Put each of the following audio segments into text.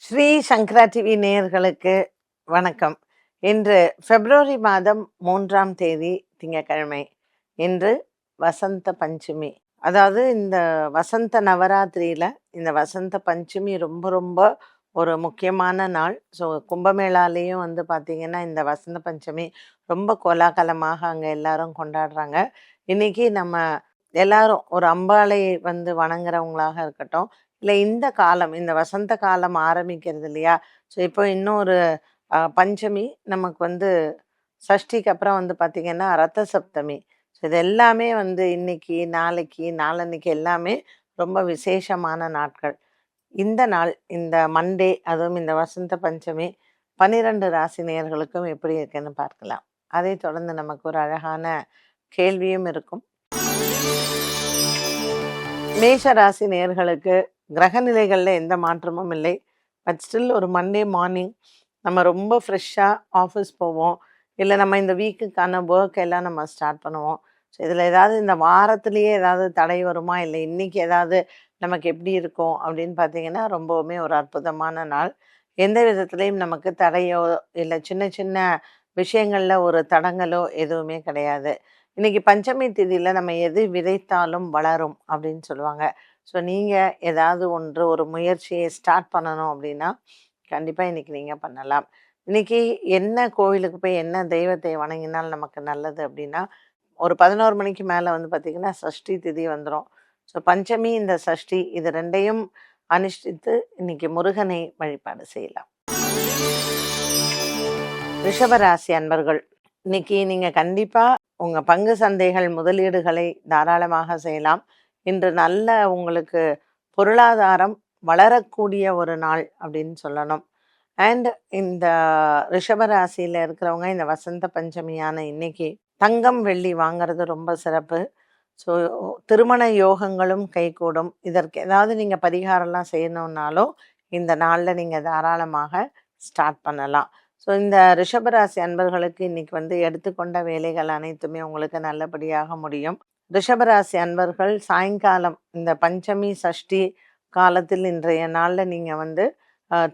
ஸ்ரீ சங்கரா TV நேயர்களுக்கு வணக்கம். இன்று பிப்ரவரி மாதம் 3ஆம் தேதி திங்கட்கிழமை. இன்று வசந்த பஞ்சமி. அதாவது இந்த வசந்த நவராத்திரியில இந்த வசந்த பஞ்சமி ரொம்ப ரொம்ப ஒரு முக்கியமான நாள். ஸோ கும்பமேளாலேயும் பார்த்தீங்கன்னா, இந்த வசந்த பஞ்சமி ரொம்ப கோலாகலமாக அங்கே எல்லாரும் கொண்டாடுறாங்க. இன்னைக்கு நம்ம எல்லாரும் ஒரு அம்பாளை வணங்குறவங்களாக இருக்கட்டும், இல்லை இந்த காலம் இந்த வசந்த காலம் ஆரம்பிக்கிறது இல்லையா? ஸோ இப்போ இன்னும் ஒரு பஞ்சமி நமக்கு சஷ்டிக்கு அப்புறம் பார்த்தீங்கன்னா ரத்த சப்தமி. ஸோ இது எல்லாமே இன்னைக்கு நாளைக்கு நாளன்னைக்கு எல்லாமே ரொம்ப விசேஷமான நாட்கள். இந்த நாள் இந்த மண்டே அதுவும் இந்த வசந்த பஞ்சமி 12 ராசி நேயர்களுக்கும் எப்படி இருக்குன்னு பார்க்கலாம். அதை தொடர்ந்து நமக்கு ஒரு அழகான கேள்வியும் இருக்கும். மேஷ ராசி நேயர்களுக்கு கிரக நிலைகளில் எந்த மாற்றமும் இல்லை. பட் ஸ்டில் ஒரு மண்டே மார்னிங் நம்ம ரொம்ப ஃப்ரெஷ்ஷாக ஆஃபீஸ் போவோம். இல்லை நம்ம இந்த வீக்குக்கான ஒர்க் எல்லாம் நம்ம ஸ்டார்ட் பண்ணுவோம். ஸோ இதில் ஏதாவது இந்த வாரத்திலேயே ஏதாவது தடை வருமா, இல்லை இன்றைக்கி ஏதாவது நமக்கு எப்படி இருக்கும் அப்படின்னு பார்த்தீங்கன்னா, ரொம்பவுமே ஒரு அற்புதமான நாள். எந்த விதத்துலேயும் நமக்கு தடையோ இல்லை சின்ன சின்ன விஷயங்களில் ஒரு தடங்களோ எதுவுமே கிடையாது. இன்னைக்கு பஞ்சமி திதியில் நம்ம எது விதைத்தாலும் வளரும் அப்படின்னு சொல்லுவாங்க. ஸோ நீங்கள் ஏதாவது ஒரு முயற்சியை ஸ்டார்ட் பண்ணணும் அப்படின்னா கண்டிப்பாக இன்றைக்கி நீங்கள் பண்ணலாம். இன்றைக்கி என்ன கோவிலுக்கு போய் என்ன தெய்வத்தை வணங்கினால் நமக்கு நல்லது அப்படின்னா, ஒரு 11 மணிக்கு மேலே பார்த்திங்கன்னா சஷ்டி திதி வந்துடும். ஸோ பஞ்சமி இந்த சஷ்டி இது ரெண்டையும் அனுஷ்டித்து இன்றைக்கி முருகனை வழிபாடு செய்யலாம். ரிஷபராசி அன்பர்கள், இன்னைக்கு நீங்கள் கண்டிப்பாக உங்கள் பங்கு சந்தைகள் முதலீடுகளை தாராளமாக செய்யலாம். இன்று நல்ல உங்களுக்கு பொருளாதாரம் வளரக்கூடிய ஒரு நாள் அப்படின்னு சொல்லணும். அண்ட் இந்த ரிஷபராசியில் இருக்கிறவங்க இந்த வசந்த பஞ்சமியான இன்னைக்கு தங்கம் வெள்ளி வாங்கிறது ரொம்ப சிறப்பு. ஸோ திருமண யோகங்களும் கைகூடும். இதற்கு ஏதாவது நீங்கள் பரிகாரம்லாம் செய்யணுன்னாலும் இந்த நாளில் நீங்கள் தாராளமாக ஸ்டார்ட் பண்ணலாம். ஸோ இந்த ரிஷபராசி அன்பர்களுக்கு இன்னைக்கு எடுத்துக்கொண்ட வேலைகள் அனைத்துமே உங்களுக்கு நல்லபடியாக முடியும். ரிஷபராசி அன்பர்கள் சாயங்காலம் இந்த பஞ்சமி சஷ்டி காலத்தில் இன்றைய நாளில் நீங்கள்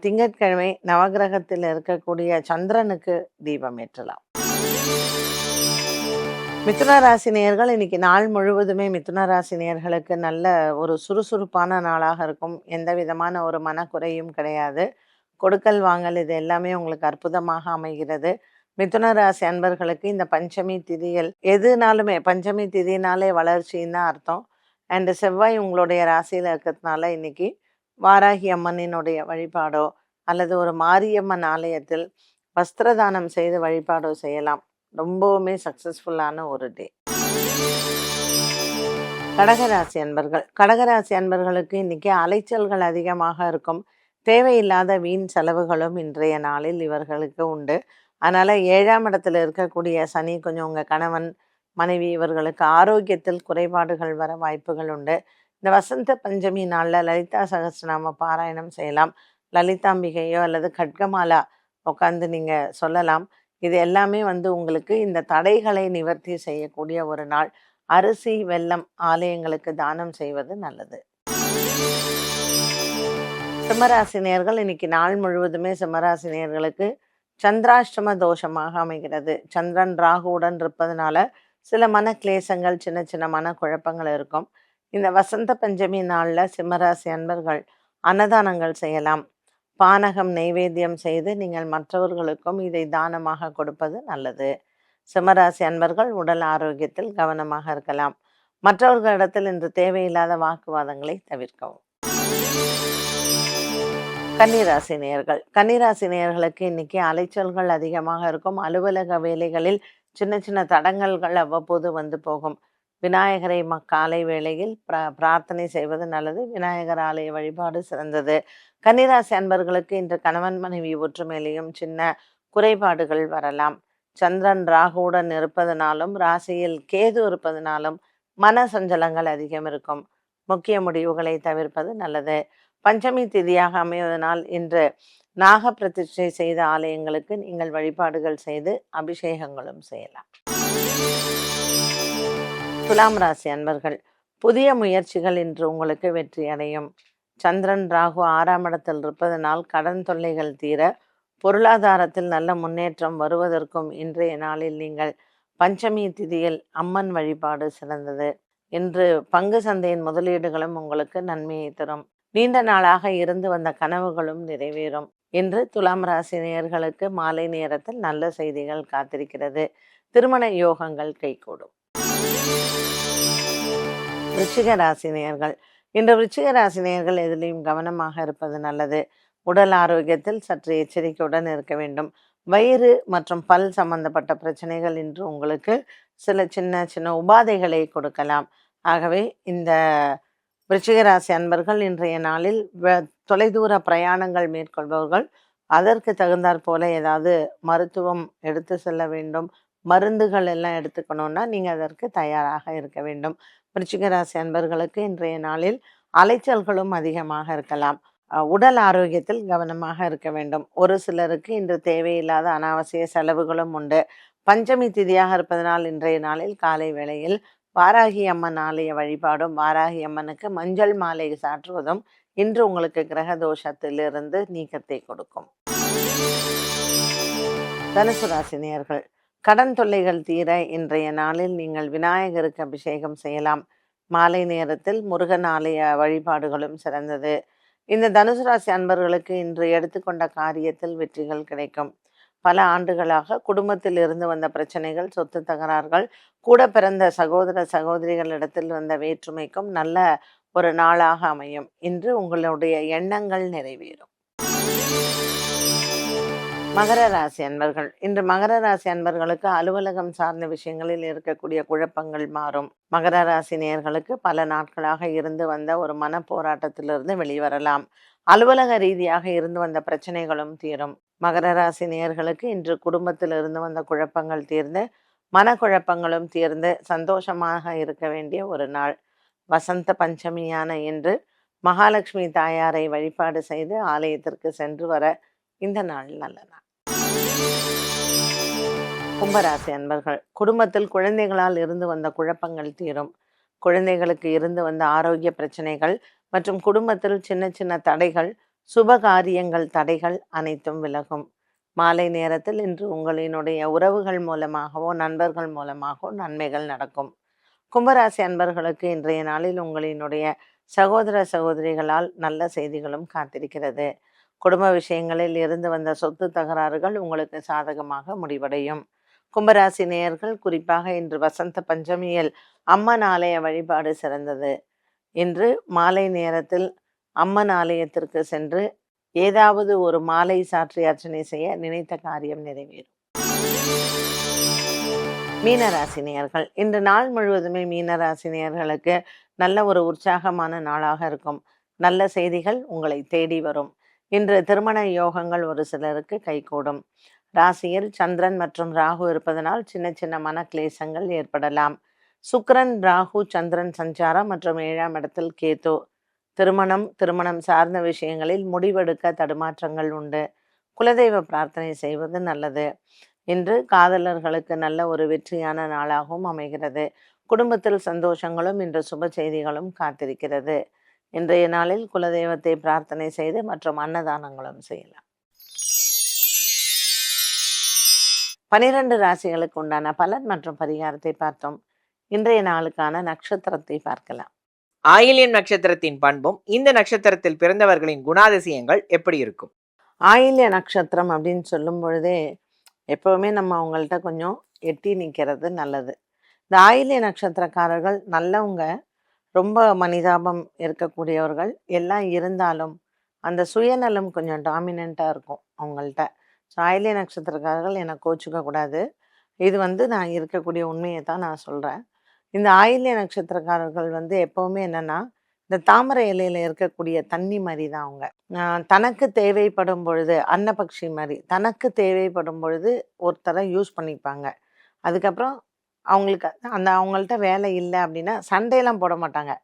திங்கட்கிழமை நவகிரகத்தில் இருக்கக்கூடிய சந்திரனுக்கு தீபம் ஏற்றலாம். மிதுன ராசி நேயர்கள், இன்னைக்கு நாள் முழுவதுமே மிதுன ராசி நேயர்களுக்கு நல்ல ஒரு சுறுசுறுப்பான நாளாக இருக்கும். எந்த விதமான ஒரு மனக்குறையும் கிடையாது. கொடுக்கல் வாங்கல் இது எல்லாமே உங்களுக்கு அற்புதமாக அமைகிறது. மிதுன ராசி அன்பர்களுக்கு இந்த பஞ்சமி திதியில் எதுனாலுமே பஞ்சமி திதினாலே வளர்ச்சின்னு தான் அர்த்தம். அண்டு செவ்வாய் உங்களுடைய ராசியில் இருக்கிறதுனால இன்னைக்கு வாராகி அம்மனினுடைய வழிபாடோ அல்லது ஒரு மாரியம்மன் ஆலயத்தில் வஸ்திரதானம் செய்து வழிபாடோ செய்யலாம். ரொம்பவுமே சக்சஸ்ஃபுல்லான ஒரு டே. கடகராசி அன்பர்கள், கடகராசி அன்பர்களுக்கு இன்னைக்கு அலைச்சல்கள் அதிகமாக இருக்கும். தேவையில்லாத வீண் செலவுகளும் இன்றைய நாளில் இவர்களுக்கு உண்டு. அதனால் 7ஆம் இடத்துல இருக்கக்கூடிய சனி கொஞ்சம் உங்கள் கணவன் மனைவி இவர்களுக்கு ஆரோக்கியத்தில் குறைபாடுகள் வர வாய்ப்புகள் உண்டு. இந்த வசந்த பஞ்சமி நாளில் லலிதா சகஸ்ரநாம பாராயணம் செய்யலாம். லலிதாம்பிகையோ அல்லது கட்கமாலா உட்காந்து நீங்கள் சொல்லலாம். இது எல்லாமே உங்களுக்கு இந்த தடைகளை நிவர்த்தி செய்யக்கூடிய ஒரு நாள். அரிசி வெல்லம் ஆலயங்களுக்கு தானம் செய்வது நல்லது. சிம்மராசினியர்கள், இன்னைக்கு நாள் முழுவதுமே சிம்மராசினியர்களுக்கு சந்திராஷ்டம தோஷமாக அமைகிறது. சந்திரன் ராகுவுடன் இருப்பதனால சில மன கிளேசங்கள் சின்ன சின்ன மன குழப்பங்கள் இருக்கும். இந்த வசந்த பஞ்சமி நாளில் சிம்மராசி அன்பர்கள் அன்னதானங்கள் செய்யலாம். பானகம் நெய்வேத்தியம் செய்து நீங்கள் மற்றவர்களுக்கும் இதை தானமாக கொடுப்பது நல்லது. சிம்மராசி அன்பர்கள் உடல் ஆரோக்கியத்தில் கவனமாக இருக்கலாம். மற்றவர்களிடத்தில் இன்று தேவையில்லாத வாக்குவாதங்களை தவிர்க்கவும். கன்னிராசி நேயர்கள், கன்னிராசி நேயர்களுக்கு இன்னைக்கு அலைச்சல்கள் அதிகமாக இருக்கும். அலுவலக வேலைகளில் சின்ன சின்ன தடங்கல்கள் அவ்வப்போது போகும். விநாயகரை காலை வேளையில் பிரார்த்தனை செய்வது நல்லது. விநாயகர் ஆலய வழிபாடு சிறந்தது. கன்னிராசி அன்பர்களுக்கு இன்று கணவன் மனைவி ஒற்றுமையிலையும் சின்ன குறைபாடுகள் வரலாம். சந்திரன் ராகுவுடன் இருப்பதனாலும் ராசியில் கேது இருப்பதனாலும் மன சஞ்சலங்கள் அதிகம் இருக்கும். முக்கிய முடிவுகளை தவிர்ப்பது நல்லது. பஞ்சமி திதியாக அமைவதனால் இன்று நாக பிரதிஷ்டை செய்த ஆலயங்களுக்கு நீங்கள் வழிபாடுகள் செய்து அபிஷேகங்களும் செய்யலாம். துலாம் ராசி அன்பர்கள், புதிய முயற்சிகள் இன்று உங்களுக்கு வெற்றி அடையும். சந்திரன் ராகு 6ஆம் இடத்தில் இருப்பதனால் கடன் தொல்லைகள் தீர பொருளாதாரத்தில் நல்ல முன்னேற்றம் வருவதற்கும் இன்றைய நாளில் நீங்கள் பஞ்சமி திதியில் அம்மன் வழிபாடு சிறந்தது. இன்று பங்கு சந்தையின் முதலீடுகளும் உங்களுக்கு நன்மையை தரும். நீண்ட நாளாக இருந்து வந்த கனவுகளும் நிறைவேறும். இன்று துலாம் ராசி நேயர்களுக்கு மாலை நேரத்தில் நல்ல செய்திகள் காத்திருக்கிறது. திருமண யோகங்கள் கைகூடும். விருச்சிக ராசி நேயர்கள், இன்று விருச்சிக ராசி நேயர்கள் எதிலையும் கவனமாக இருப்பது நல்லது. உடல் ஆரோக்கியத்தில் சற்று எச்சரிக்கையுடன் இருக்க வேண்டும். வயிறு மற்றும் பல் சம்பந்தப்பட்ட பிரச்சனைகள் இன்று உங்களுக்கு சில சின்ன சின்ன உபாதைகளை கொடுக்கலாம். ஆகவே இந்த விருச்சிக ராசி அன்பர்கள் இன்றைய நாளில் தொலைதூர பிரயாணங்கள் மேற்கொள்பவர்கள் அதற்கு தகுந்தாற் போல ஏதாவது மருத்துவம் எடுத்து செல்ல வேண்டும், மருந்துகள் எல்லாம் எடுத்துக்கணும்னா நீங்கள் அதற்கு தயாராக இருக்க வேண்டும். விருச்சிக ராசி அன்பர்களுக்கு இன்றைய நாளில் அலைச்சல்களும் அதிகமாக இருக்கலாம். உடல் ஆரோக்கியத்தில் கவனமாக இருக்க வேண்டும். ஒரு சிலருக்கு இன்று தேவையில்லாத அனாவசிய செலவுகளும் உண்டு. பஞ்சமி திதியாக இருப்பதனால் இன்றைய நாளில் காலை வேளையில் வாராகி அம்மன் ஆலய வழிபாடும் வாராகி அம்மனுக்கு மஞ்சள் மாலை சாற்றுவதும் இன்று உங்களுக்கு கிரக தோஷத்திலிருந்து நீக்கத்தை கொடுக்கும். தனுசு ராசி நேயர்கள், கடன் தொல்லைகள் தீர இன்றைய நாளில் நீங்கள் விநாயகருக்கு அபிஷேகம் செய்யலாம். மாலை நேரத்தில் முருகன் ஆலய வழிபாடுகளும் சிறந்தது. இந்த தனுசு ராசி அன்பர்களுக்கு இன்று எடுத்துக்கொண்ட காரியத்தில் வெற்றிகள் கிடைக்கும். பல ஆண்டுகளாக குடும்பத்தில் இருந்து வந்த பிரச்சனைகள், சொத்து தகராறுகள், கூட பிறந்த சகோதர சகோதரிகளிடத்தில் வந்த வேற்றுமைக்கும் நல்ல ஒரு நாளாக அமையும். இன்று உங்களுடைய எண்ணங்கள் நிறைவேறும். மகர ராசி அன்பர்கள், இன்று மகர ராசி அன்பர்களுக்கு அலுவலகம் சார்ந்த விஷயங்களில் இருக்கக்கூடிய குழப்பங்கள் மாறும். மகர ராசி நேயர்களுக்கு பல நாட்களாக இருந்து வந்த ஒரு மன போராட்டத்திலிருந்து வெளிவரலாம். அலுவலக ரீதியாக இருந்து வந்த பிரச்சனைகளும் தீரும். மகர ராசி நேயர்களுக்கு இன்று குடும்பத்தில் இருந்து வந்த குழப்பங்கள் தீர்ந்து மனக்குழப்பங்களும் தீர்ந்து சந்தோஷமாக இருக்க வேண்டிய ஒரு நாள். வசந்த பஞ்சமியான இன்று மகாலட்சுமி தாயாரை வழிபாடு செய்து ஆலயத்திற்கு சென்று வர இந்த நாள் நல்ல நாள். கும்பராசி அன்பர்கள், குடும்பத்தில் குழந்தைகளால் இருந்து வந்த குழப்பங்கள் தீரும். குழந்தைகளுக்கு இருந்து வந்த ஆரோக்கிய பிரச்சனைகள் மற்றும் குடும்பத்தில் சின்ன சின்ன தடைகள், சுபகாரியங்கள் தடைகள் அனைத்தும் விலகும். மாலை நேரத்தில் இன்று உங்களினுடைய உறவுகள் மூலமாகவோ நண்பர்கள் மூலமாகவோ நன்மைகள் நடக்கும். கும்பராசி அன்பர்களுக்கு இன்றைய நாளில் உங்களினுடைய சகோதர சகோதரிகளால் நல்ல செய்திகளும் காத்திருக்கிறது. குடும்ப விஷயங்களில் இருந்து வந்த சொத்து தகராறுகள் உங்களுக்கு சாதகமாக முடிவடையும். கும்பராசி நேயர்கள் குறிப்பாக இன்று வசந்த பஞ்சமியில் அம்மன் ஆலய வழிபாடு சிறந்தது. இன்று மாலை நேரத்தில் அம்மன் ஆலயத்திற்கு சென்று ஏதாவது ஒரு மாலை சாற்றி அர்ச்சனை செய்ய நினைத்த காரியம் நிறைவேறும். மீனராசினியர்கள், இன்று நாள் முழுவதுமே மீனராசினியர்களுக்கு நல்ல ஒரு உற்சாகமான நாளாக இருக்கும். நல்ல செய்திகள் உங்களை தேடி வரும். இன்று திருமண யோகங்கள் ஒரு சிலருக்கு கைகூடும். ராசியில் சந்திரன் மற்றும் ராகு இருப்பதனால் சின்ன சின்ன மன கிளேசங்கள் ஏற்படலாம். சுக்கிரன் ராகு சந்திரன் சஞ்சாரம் மற்றும் 7ஆம் இடத்தில் கேது. திருமணம் சார்ந்த விஷயங்களில் முடிவெடுக்க தடுமாற்றங்கள் உண்டு. குலதெய்வ பிரார்த்தனை செய்வது நல்லது. இன்று காதலர்களுக்கு நல்ல ஒரு வெற்றியான நாளாகவும் அமைகிறது. குடும்பத்தில் சந்தோஷங்களும் இன்று சுப செய்திகளும் காத்திருக்கிறது. இன்றைய நாளில் குலதெய்வத்தை பிரார்த்தனை செய்து மற்றும் அன்னதானங்களும் செய்யலாம். 12 ராசிகளுக்கு உண்டான பலன் மற்றும் பரிகாரத்தை பார்த்தோம். இன்றைய நாளுக்கான நட்சத்திரத்தை பார்க்கலாம். ஆயில்யம் நட்சத்திரத்தின் பண்பும் இந்த நட்சத்திரத்தில் பிறந்தவர்களின் குணாதிசயங்கள் எப்படி இருக்கும்? ஆயில்ய நட்சத்திரம் அப்படின்னு சொல்லும் பொழுதே எப்பவுமே நம்ம அவங்கள்ட்ட கொஞ்சம் எட்டி நிற்கிறது நல்லது. இந்த ஆயில்ய நட்சத்திரக்காரர்கள் நல்லவங்க, ரொம்ப மனிதாபம் இருக்கக்கூடியவர்கள் எல்லாம் இருந்தாலும் அந்த சுயநலம் கொஞ்சம் டாமினண்ட்டாக இருக்கும் அவங்கள்ட்ட. ஸோ ஆயில்ய நட்சத்திரக்காரர்கள் என்னை கோச்சிக்க கூடாது. இது நான் இருக்கக்கூடிய உண்மையை தான் நான் சொல்கிறேன். இந்த ஆயில்ய நட்சத்திரக்காரர்கள் எப்போவுமே என்னென்னா, இந்த தாமரை இலையில் இருக்கக்கூடிய தண்ணி மாதிரி தான் அவங்க. தனக்கு தேவைப்படும் பொழுது அன்னபக்ஷி மாதிரி தனக்கு தேவைப்படும் பொழுது ஒருத்தரை யூஸ் பண்ணிப்பாங்க. அதுக்கப்புறம் அவங்களுக்கு அவங்கள்ட்ட வேலை இல்லை அப்படின்னா சண்டையெல்லாம் போட மாட்டாங்க.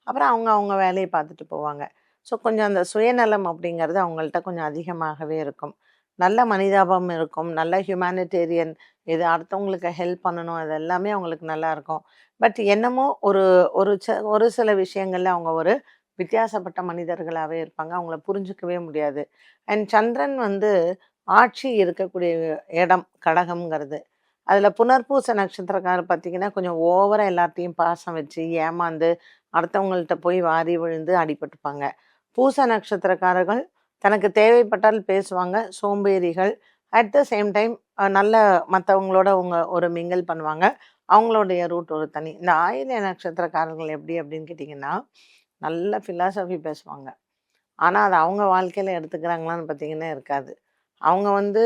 அப்புறம் அவங்க வேலையை பார்த்துட்டு போவாங்க. ஸோ கொஞ்சம் அந்த சுயநலம் அப்படிங்கிறது அவங்கள்ட்ட கொஞ்சம் அதிகமாகவே இருக்கும். நல்ல மனிதாபம் இருக்கும், நல்ல ஹியூமானிட்டேரியன், இது அடுத்தவங்களுக்கு ஹெல்ப் பண்ணணும், அது எல்லாமே அவங்களுக்கு நல்லா இருக்கும். பட் என்னமோ ஒரு ஒரு சில விஷயங்கள்ல அவங்க ஒரு வித்தியாசப்பட்ட மனிதர்களாவே இருப்பாங்க. அவங்கள புரிஞ்சுக்கவே முடியாது. அண்ட் சந்திரன் வந்து ஆட்சி இருக்கக்கூடிய இடம் கடகம்ங்கிறது. அதில புனர்பூச நட்சத்திரக்காரர் பார்த்தீங்கன்னா, கொஞ்சம் ஓவரா எல்லார்ட்டயும் பாசம் வச்சு, ஏமாந்து, அடுத்தவங்கள்ட்ட போய் வாரி விழுந்து அடிபட்டுப்பாங்க. பூச நட்சத்திரக்காரர்கள் தனக்கு தேவைப்பட்டால் பேசுவாங்க. சோம்பேறிகள். அட் த சேம் டைம் நல்ல மத்தவங்களோட அவங்க ஒரு மிங்கிள் பண்ணுவாங்க. அவங்களுடைய ரூட் ஒரு தனி. இந்த ஆயில்ய நட்சத்திரக்காரர்கள் எப்படி அப்படின்னு கேட்டிங்கன்னா, நல்ல ஃபிலாசபி பேசுவாங்க. ஆனா, அத அவங்க வாழ்க்கையில எடுத்துக்கிறாங்களான்னு பார்த்தீங்கன்னா இருக்காது. அவங்க வந்து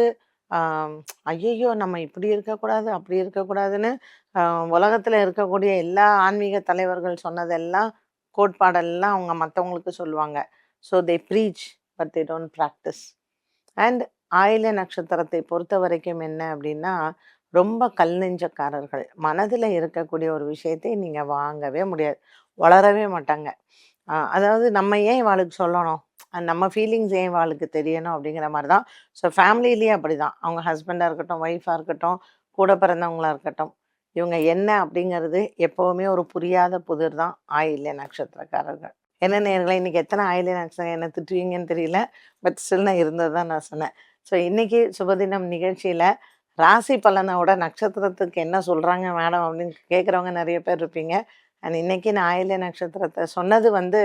ஐயய்யோ! நம்ம இப்படி இருக்கக்கூடாது, அப்படி இருக்கக்கூடாதுன்னு அ உலகத்தில இருக்கக்கூடிய எல்லா ஆன்மீக தலைவர்கள் சொன்னதெல்லாம், கோட்பாடெல்லாம் அவங்க மத்தவங்களுக்கு சொல்லுவாங்க. So they preach but they don't practice. And ஆயில்ய நட்சத்திரத்தை பொறுத்தவரைக்கும் என்ன அப்படின்னா, ரொம்ப கல் நெஞ்சக்காரர்கள். மனதில இருக்கக்கூடிய ஒரு விஷயத்தை நீங்க வாங்கவே முடியாது. வளரவே மாட்டாங்க. அதாவது நம்ம ஏன் இவாளுக்கு சொல்லணும்? நம்ம ஃபீலிங்ஸ் ஏன் இவாளுக்கு தெரியணும்? அப்படிங்கிற மாரி தான். ஸோ ஃபேமிலியிலேயே அப்படிதான். அவங்க ஹஸ்பண்டா இருக்கட்டும், ஒய்ஃபா இருக்கட்டும், கூட பிறந்தவங்களா இருக்கட்டும். இவங்க என்ன அப்படிங்கிறது எப்பவுமே ஒரு புரியாத புதிர் தான் ஆயில்ய நட்சத்திரக்காரர்கள். என்ன நேயர்களே, இன்னைக்கு எத்தன ஆயில்ய நட்சத்திரம் என்ன திட்டுவீங்கன்னு தெரியல. பட் ஸ்டில் நான் இருந்தது தான் நான் சொன்னேன். ஸோ இன்னைக்கு சுபதினம் நிகழ்ச்சியில ராசி பலனோட நட்சத்திரத்துக்கு என்ன சொல்றாங்க மேடம் அப்படின்னு கேட்குறவங்க நெறைய பேர் இருப்பீங்க. அண்ட் இன்னைக்கு நான் ஆயில்ய நட்சத்திரத்த சொன்னது வந்து,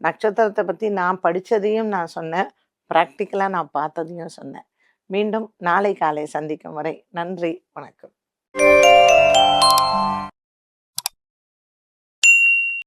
நட்சத்திரத்த பத்தி நான் படிச்சதையும் நான் சொன்னேன். பிராக்டிகலா நான் பார்த்ததையும் சொன்னேன். மீண்டும் நாளை காலை சந்திக்கும் வரை நன்றி, வணக்கம்.